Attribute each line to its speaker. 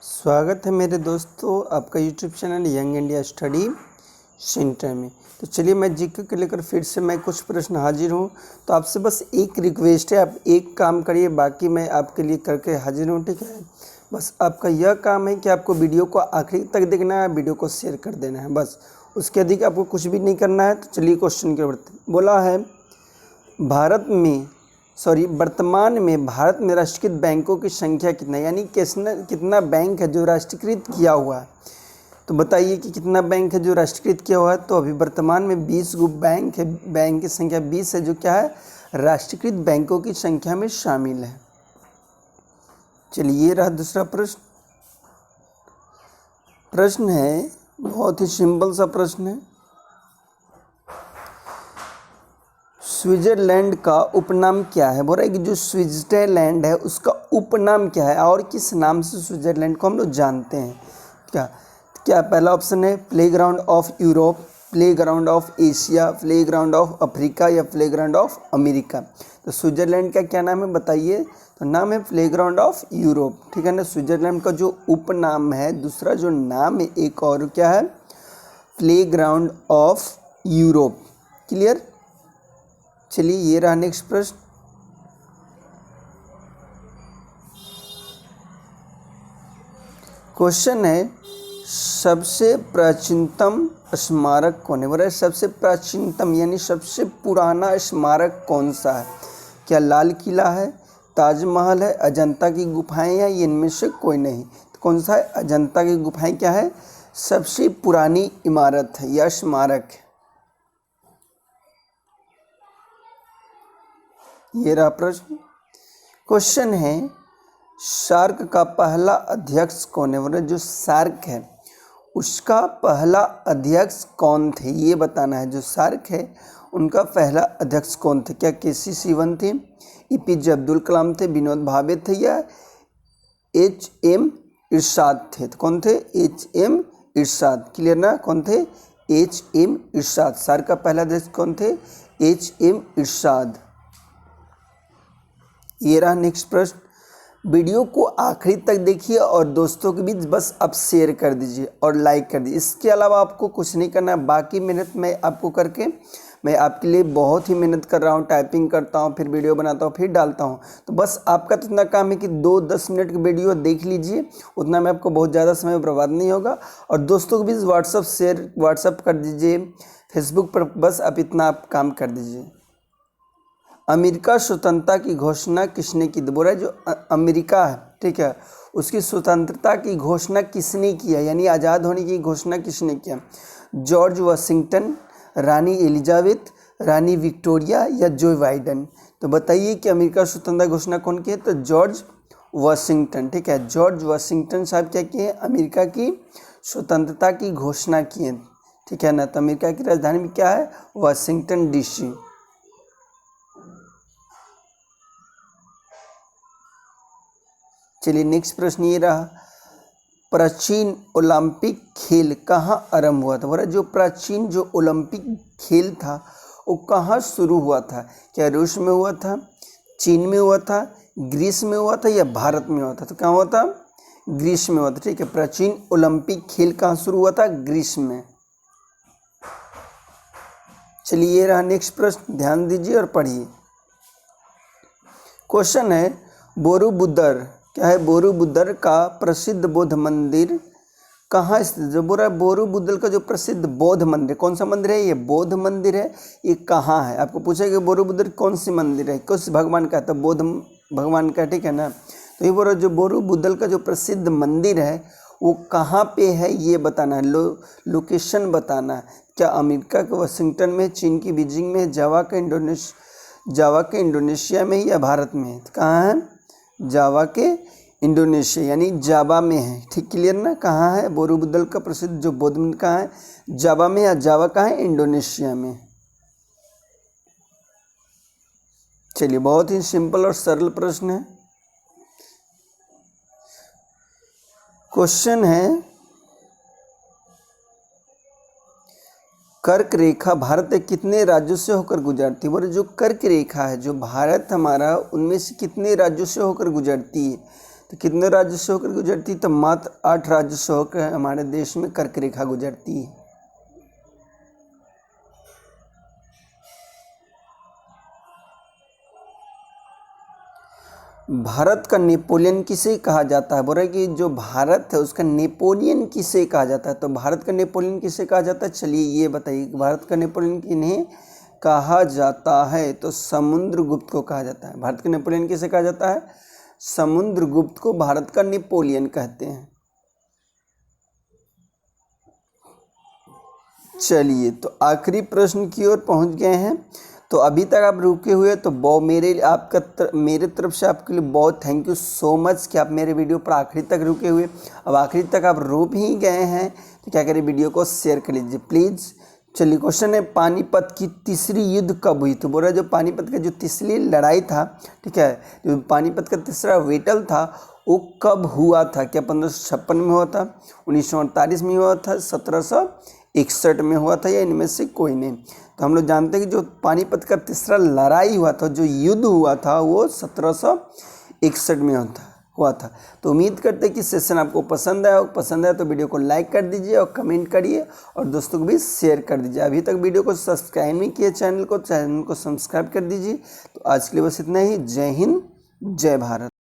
Speaker 1: स्वागत है मेरे दोस्तों आपका YouTube channel young India study centre में। तो चलिए मैं जीके को लेकर फिर से मैं कुछ प्रश्न हाजिर हूँ। तो आपसे बस एक रिक्वेस्ट है, आप एक काम करिए, बाकी मैं आपके लिए करके हाजिर हूँ, ठीक है। बस आपका यह काम है कि आपको वीडियो को आखिरी तक देखना है, वीडियो को शेयर कर देना है, बस उसके अधिक आपको कुछ भी नहीं करना है। तो चलिए क्वेश्चन की ओर बढ़ते हैं। बोला है वर्तमान में भारत में राष्ट्रीयकृत बैंकों की संख्या कितना, यानी कितना बैंक है जो राष्ट्रीयकृत किया हुआ है। तो बताइए कि कितना बैंक है जो राष्ट्रीयकृत किया हुआ है। तो अभी वर्तमान में 20 गो बैंक है, बैंक की संख्या 20 है जो क्या है, राष्ट्रीयकृत बैंकों की संख्या में शामिल है। चलिए ये रहा दूसरा प्रश्न। प्रश्न है बहुत ही सिंपल सा प्रश्न है। स्विट्जरलैंड का उपनाम क्या है। बोल रहा है कि जो स्विट्जरलैंड है उसका उपनाम क्या है और किस नाम से स्विट्जरलैंड को हम लोग जानते हैं। क्या पहला ऑप्शन है playground of Europe, playground of Asia, playground of Africa या प्लेग्राउंड ऑफ अमेरिका। तो स्विट्जरलैंड का क्या नाम है बताइए। तो नाम है प्लेग्राउंड ऑफ यूरोप, ठीक है ना। स्विट्जरलैंड का जो उपनाम है, दूसरा जो नाम है एक और क्या है, प्लेग्राउंड ऑफ यूरोप। क्लियर। चलिए ये रहा नेक्स्ट प्रश्न। क्वेश्चन है सबसे प्राचीनतम स्मारक कौन है। बोला सबसे प्राचीनतम यानी सबसे पुराना स्मारक कौन सा है। क्या लाल किला है, ताजमहल है, अजंता की गुफाएं या इनमें से कोई नहीं। तो कौन सा है, अजंता की गुफाएं क्या है, सबसे पुरानी इमारत है या स्मारक है। ये रहा प्रश्न। क्वेश्चन है सार्क का पहला अध्यक्ष कौन है। बोले जो सार्क है उसका पहला अध्यक्ष कौन थे, ये बताना है। जो सार्क है उनका पहला अध्यक्ष कौन थे। क्या केसी शिवन थे, एपीजे अब्दुल कलाम थे, विनोद भावे थे या एच.एम. इरशाद थे। तो कौन थे, एच.एम. इरशाद। क्लियर ना, कौन थे, एच.एम. इरशाद। सार्क का पहला अध्यक्ष कौन थे, एच.एम. इरशाद। ये रहा नेक्स्ट प्रश्न। वीडियो को आखिरी तक देखिए और दोस्तों के बीच बस आप शेयर कर दीजिए और लाइक कर दीजिए। इसके अलावा आपको कुछ नहीं करना है। बाकी मेहनत मैं आपको करके मैं आपके लिए बहुत ही मेहनत कर रहा हूँ, टाइपिंग करता हूँ, फिर वीडियो बनाता हूँ, फिर डालता हूँ। तो बस आपका तो इतना काम है कि 2-10 मिनट की वीडियो देख लीजिए, उतना में आपको बहुत ज़्यादा समय बर्बाद नहीं होगा। और दोस्तों के बीच व्हाट्सअप कर दीजिए, फेसबुक पर, बस आप इतना आप काम कर दीजिए। अमेरिका स्वतंत्रता की घोषणा किसने की। बोला जो अमेरिका है, ठीक है, उसकी स्वतंत्रता की घोषणा किसने किया, यानी आज़ाद होने की घोषणा किसने किया। जॉर्ज वाशिंगटन, रानी एलिजाबेथ, रानी विक्टोरिया या जो बाइडेन। तो बताइए कि अमेरिका स्वतंत्रता घोषणा कौन की है। तो जॉर्ज वाशिंगटन, ठीक है, जॉर्ज वाशिंगटन साहब क्या किए, अमेरिका की स्वतंत्रता की घोषणा किए, ठीक है ना। तो अमेरिका की राजधानी में क्या है, वाशिंगटन DC। चलिए नेक्स्ट प्रश्न ये रहा, प्राचीन ओलंपिक खेल कहाँ आरंभ हुआ था। बोला जो प्राचीन जो ओलंपिक खेल था वो कहाँ शुरू हुआ था। क्या रूस में हुआ था, चीन में हुआ था, ग्रीस में हुआ था या भारत में हुआ था। तो कहाँ हुआ था, ग्रीस में हुआ था, ठीक है। प्राचीन ओलंपिक खेल कहाँ शुरू हुआ था, ग्रीस में। चलिए ये रहा नेक्स्ट प्रश्न, ध्यान दीजिए और पढ़िए। क्वेश्चन है बोरोबुदर, क्या है, बोरोबुदर का प्रसिद्ध बौद्ध मंदिर कहाँ स्थित। जो बोल रहा है बोरोबुदर का जो प्रसिद्ध बौद्ध मंदिर, कौन सा मंदिर है, ये बौद्ध मंदिर है, ये कहाँ है। आपको पूछेगा बोरोबुदर कौन सी मंदिर है, किस भगवान का है, तो बौद्ध भगवान का, ठीक है ना। तो ये बोल रहा है जो बोरोबुदर का जो प्रसिद्ध मंदिर है वो कहाँ पे है, ये बताना है, लोकेशन बताना है। क्या अमेरिका के वाशिंगटन में, चीन की बीजिंग में, जावा के इंडोनेशिया में या भारत में है। तो कहाँ है, जावा के इंडोनेशिया यानी जावा में है, ठीक। क्लियर ना, कहाँ है, बोरोबुदर का प्रसिद्ध जो बौद्ध मंदिर कहाँ है, जावा में, या जावा कहाँ है, इंडोनेशिया में। चलिए बहुत ही सिंपल और सरल प्रश्न है। क्वेश्चन है कर्क रेखा भारत के कितने राज्यों से होकर गुजरती है। बोले जो कर्क रेखा है जो भारत हमारा, उनमें से कितने राज्यों से होकर गुजरती है। तो कितने राज्यों से होकर गुजरती, तो मात्र 8 राज्यों से होकर हमारे देश में कर्क रेखा गुजरती है। भारत का नेपोलियन किसे कहा जाता है, बोल रहे कि जो भारत है उसका नेपोलियन किसे कहा जाता है। तो भारत का नेपोलियन किसे कहा जाता है, चलिए ये बताइए, भारत का नेपोलियन किन्हें कहा जाता है। तो समुद्रगुप्त को कहा जाता है। भारत का नेपोलियन किसे कहा जाता है, समुद्रगुप्त को भारत का नेपोलियन कहते हैं। चलिए तो आखिरी प्रश्न की ओर पहुंच गए हैं। तो अभी तक आप रुके हुए तो मेरे तरफ से आपके लिए बहुत थैंक यू सो मच कि आप मेरे वीडियो पर आखिरी तक रुके हुए। अब आखिरी तक आप रुक ही गए हैं तो क्या करें, वीडियो को शेयर कर लीजिए प्लीज़। चलिए क्वेश्चन है, पानीपत की तीसरी युद्ध कब हुई। तो बोल रहा है जो पानीपत का जो तीसरी लड़ाई था, ठीक है, जो पानीपत का तीसरा बैटल था वो कब हुआ था। क्या 1556 में हुआ था, 1948 में हुआ था, 1761 में हुआ था, या इनमें से कोई नहीं। तो हम लोग जानते हैं कि जो पानीपत का तीसरा लड़ाई हुआ था, जो युद्ध हुआ था, वो 1761 में हुआ था। तो उम्मीद करते हैं कि सेशन आपको पसंद आया तो वीडियो को लाइक कर दीजिए और कमेंट करिए और दोस्तों को भी शेयर कर दीजिए। अभी तक वीडियो को सब्सक्राइब नहीं किए चैनल को सब्सक्राइब कर दीजिए। तो आज के लिए बस इतना ही। जय हिंद, जय भारत।